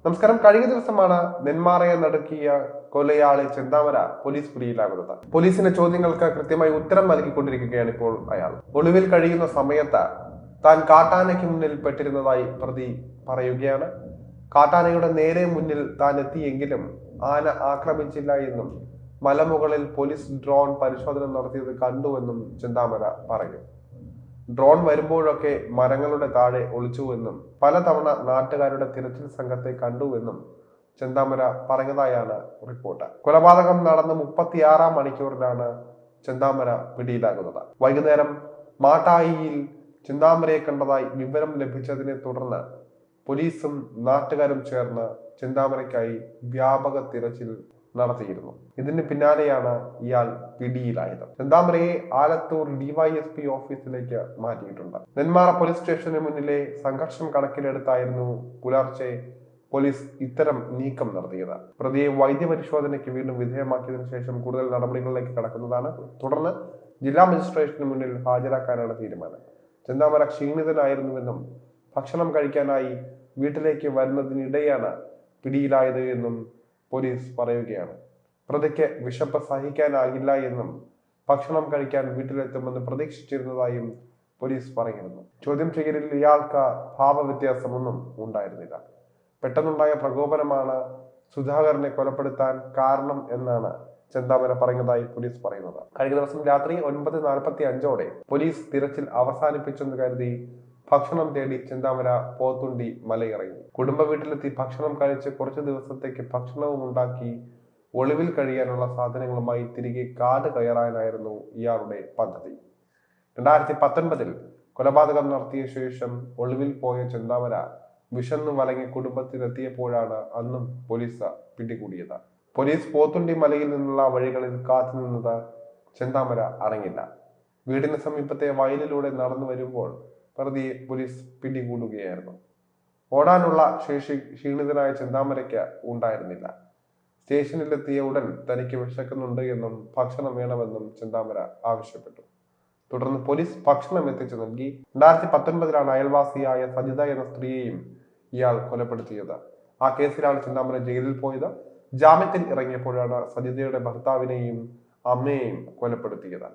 നമസ്കാരം. കഴിഞ്ഞ ദിവസമാണ് നെന്മാറയെ നടുക്കിയ കൊലയാളി ചെന്താമര പോലീസ് പിടിയിലാകുന്നത്. പോലീസിന്റെ ചോദ്യങ്ങൾക്ക് കൃത്യമായി ഉത്തരം നൽകിക്കൊണ്ടിരിക്കുകയാണ് ഇപ്പോൾ അയാൾ. ഒളിവിൽ കഴിയുന്ന സമയത്ത് താൻ കാട്ടാനയ്ക്ക് മുന്നിൽ പെട്ടിരുന്നതായി പ്രതി പറയുകയാണ്. കാട്ടാനയുടെ നേരെ മുന്നിൽ താൻ എത്തിയെങ്കിലും ആന ആക്രമിച്ചില്ല എന്നും മലമുകളിൽ പോലീസ് ഡ്രോൺ പരിശോധന നടത്തിയത് കണ്ടുവെന്നും ചെന്താമര പറഞ്ഞു. ഡ്രോൺ വരുമ്പോഴൊക്കെ മരങ്ങളുടെ താഴെ ഒളിച്ചുവെന്നും പലതവണ നാട്ടുകാരുടെ തിരച്ചിൽ സംഘത്തെ കണ്ടുവെന്നും ചെന്താമര പറഞ്ഞതായാണ് റിപ്പോർട്ട്. കൊലപാതകം നടന്ന് 36 മണിക്കൂറിലാണ് ചെന്താമര പിടിയിലാകുന്നത്. വൈകുന്നേരം മാട്ടായിയിൽ ചെന്താമരയെ കണ്ടതായി വിവരം ലഭിച്ചതിനെ തുടർന്ന് പോലീസും നാട്ടുകാരും ചേർന്ന് ചെന്താമരയ്ക്കായി വ്യാപക തിരച്ചിൽ നടത്തിയിരുന്നു. ഇതിന് പിന്നാലെയാണ് ഇയാൾ പിടിയിലായത്. ചെന്താമരയെ ആലത്തൂർ ഡിവൈഎസ്പി ഓഫീസിലേക്ക് മാറ്റിയിട്ടുണ്ട്. നെന്മാറ പോലീസ് സ്റ്റേഷന് മുന്നിലെ സംഘർഷം കണക്കിലെടുത്തായിരുന്നു പുലർച്ചെ പോലീസ് ഇത്തരം നീക്കം നടത്തിയത്. പ്രതിയെ വൈദ്യപരിശോധനയ്ക്ക് വീണ്ടും വിധേയമാക്കിയതിനു ശേഷം കൂടുതൽ നടപടികളിലേക്ക് കടക്കുന്നതാണ്. തുടർന്ന് ജില്ലാ മജിസ്ട്രേറ്റിന് മുന്നിൽ ഹാജരാക്കാനാണ് തീരുമാനം. ചെന്താമര ക്ഷീണിതനായിരുന്നുവെന്നും ഭക്ഷണം കഴിക്കാനായി വീട്ടിലേക്ക് വരുന്നതിനിടെയാണ് പിടിയിലായത് എന്നും പോലീസ് പറയുകയാണ്. പ്രതിക്ക് വിശപ്പ് സഹിക്കാനാകില്ല എന്നും ഭക്ഷണം കഴിക്കാൻ വീട്ടിലെത്തുമെന്ന് പ്രതീക്ഷിച്ചിരുന്നതായും പോലീസ് പറയുന്നു. ചോദ്യം ചെയ്യലിൽ ഇയാൾക്ക് ഭാവവ്യത്യാസമൊന്നും ഉണ്ടായിരുന്നില്ല. പെട്ടെന്നുണ്ടായ പ്രകോപനമാണ് സുധാകരനെ കൊലപ്പെടുത്താൻ കാരണം എന്നാണ് ചെന്താമര പറഞ്ഞതായി പോലീസ് പറയുന്നത്. കഴിഞ്ഞ ദിവസം രാത്രി 9:45 പോലീസ് തിരച്ചിൽ അവസാനിപ്പിച്ചെന്ന് കരുതി ഭക്ഷണം തേടി ചെന്താമര പോത്തുണ്ടി മലയിറങ്ങി. കുടുംബ വീട്ടിലെത്തി ഭക്ഷണം കഴിച്ച് കുറച്ചു ദിവസത്തേക്ക് ഭക്ഷണവും ഉണ്ടാക്കി ഒളിവിൽ കഴിയാനുള്ള സാധനങ്ങളുമായി തിരികെ കാട് കയറാനായിരുന്നു ഇയാളുടെ പദ്ധതി. 2019 കൊലപാതകം നടത്തിയ ശേഷം ഒളിവിൽ പോയ ചെന്താമര വിശന്നു വലങ്ങി കുടുംബത്തിലെത്തിയപ്പോഴാണ് അന്നും പോലീസ് പിടികൂടിയത്. പോലീസ് പോത്തുണ്ടി മലയിൽ നിന്നുള്ള വഴികളിൽ കാത്തുനിന്നത് ചെന്താമര അറിഞ്ഞില്ല. വീടിന് സമീപത്തെ വയലിലൂടെ നടന്നു വരുമ്പോൾ പ്രതിയെ പോലീസ് പിടികൂടുകയായിരുന്നു. ഓടാനുള്ള ശേഷി ക്ഷീണിതനായ ചെന്താമരയ്ക്ക് ഉണ്ടായിരുന്നില്ല. സ്റ്റേഷനിലെത്തിയ ഉടൻ തനിക്ക് വിശക്കുന്നുണ്ട് എന്നും ഭക്ഷണം വേണമെന്നും ചെന്താമര ആവശ്യപ്പെട്ടു. തുടർന്ന് പോലീസ് ഭക്ഷണം എത്തിച്ചു നൽകി. 2019 അയൽവാസിയായ സജിത എന്ന സ്ത്രീയെയും ഇയാൾ കൊലപ്പെടുത്തിയത്. ആ കേസിലാണ് ചെന്താമര ജയിലിൽ പോയത്. ജാമ്യത്തിൽ ഇറങ്ങിയപ്പോഴാണ് സജിതയുടെ ഭർത്താവിനെയും അമ്മയെയും കൊലപ്പെടുത്തിയത്.